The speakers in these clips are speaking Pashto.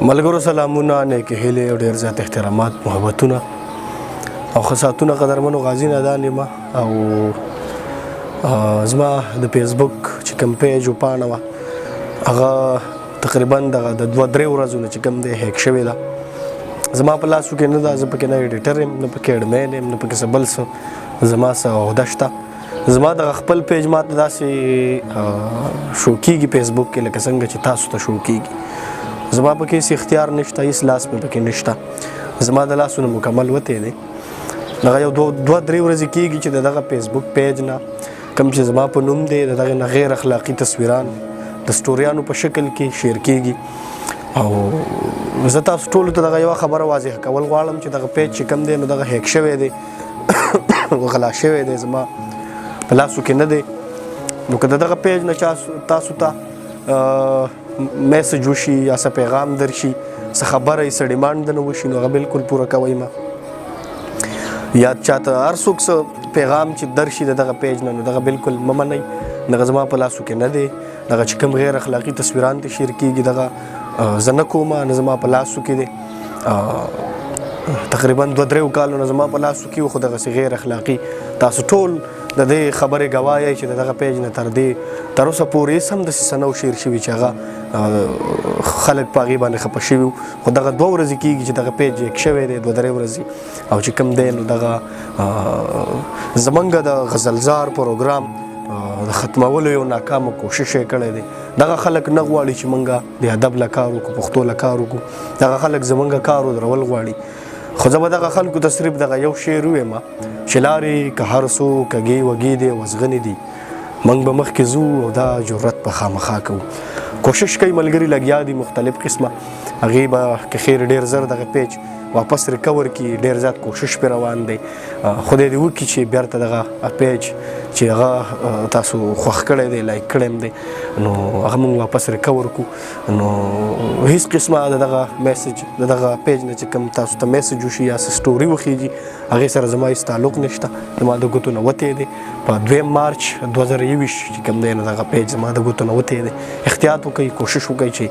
ملګرو سلامونه، نیکې هیلې او ډېر زیات احترامات، محبتونه او خصاتونه قدرمنو غازي نادان یم او زما د فیسبوک چې کوم پیج او پاڼه وه هغه تقریبا دغه د 2-3 ورځو نه چې کوم دی هیک شوې ده. زما په لاسو کې نه ده، زه پکې نه ایډیټر یم، نه پکې اډمین یم، نه پکې څه بل څه زما څه عهده شته. زما دغه خپل پیج ماته داسې شو کېږي فیسبوک کې لکه څنګه چې تاسو ته شو کېږي. زما پکې هېڅ اختیار نشته، هېڅ لاس مې پکې نشته، زما د لاسو نه مکمل وتی دی. دغه یو 2-3 ورځې کېږي چې د دغه فیسبوک پیج نه کوم چې زما په نوم دی د دغې نه غیر اخلاقي تصویران د سټوریانو په شکل کې شیر کېږي. او زه تاسو ټولو ته دغه یوه خبره واضح کول غواړم چې دغه پیج چې کوم دی نو دغه هیک شوی دی غلا شوی دی، زما په لاسو کې نه دی. نو که د دغه پیج نه تاسو ته میسج وشي یا څه پیغام درشي، څه خبره یې څه ډیمانډ درنه وشي، نو هغه بالکل پوره کوئ ما. یا چاته هر څوک څه پیغام چې درشي د دغه پیج نه، نو دغه بالکل مه منئ، دغه زما په لاسو کې نه دی. دغه چې کوم غیر اخلاقي تصویران ته شیر کېږي دغه زه نه کومه، نه زما په لاسو کې دی. تقریبا 2-3 کالو نه زما په لاسو کې و، خو دغسې غیر اخلاقي تاسو ټول د دې خبرې ګواه یئ چې د دغه پیج نه تر اوسه پورې هېڅ هم داسې څه نه و شیر شوي چې هغه خلک په هغې باندې خفه شوي وو. خو دغه 2 ورځې کېږي چې دغه پیج هیک شوی دی، 2-3 ورځې. او چې کوم دی نو دغه زمونږ د غزلزار پروګرام د ختمولو یو ناکامه کوشش یې کړی دی. دغه خلک نه غواړي چې مونږ د ادب له کار وکړو، پښتو له کار وکړو. دغه خلک زمونږ کار ودرول غواړي. خو زه به دغه خلکو ته صرف دغه یو شعر ووایم چې لارې که هر څو کږې وږې دي وزغنې دي، موږ به مخکې ځو او دا جرأت به خامخا کوو. کوشش کوي ملګري لګیا دي مختلف قسمه، هغې به که خیر ډېر زر دغه پیج واپس ریکور کړي، ډېر زیات کوشش پرې روان دی. خدای دې وکړي چې بیرته دغه پیج چې هغه تاسو خوښ کړی دی، لایک کړی هم دی، نو هغه موږ واپس ریکور کړو. نو هېڅ قسمه د دغه میسج د دغه پیج نه چې کوم تاسو ته میسج وشي یا څه سټوري وخیږي، هغې سره زما هېڅ تعلق نشته، زما د ګوتو نه وتی دی. په 2 مارچ 2021 چې کوم دی نو دغه پیج زما د ګوتو نه وتی دی. احتیاط وکړئ، کوشش وکړئ چې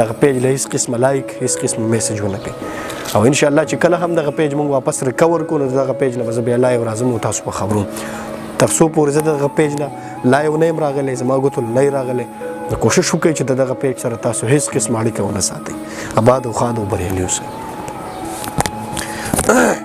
دغه پیج له هېڅ قسمه لایک، هېڅ قسمه میسج ونه کړئ. او انشاءالله چې کله هم دغه پیج موږ واپس ریکور کړو نو دغه پیج نه به زه بیا لایو راځم او تاسو به خبروم. تر څو پورې زه دغه پیج نه لایو نه یم راغلی، زما ګوتو نه یې راغلی، نو کوشش وکړئ چې د دغه پیج سره تاسو هېڅ قسم اړیکه ونه ساتئ. اباد او ښاد او بریالي اوسئ.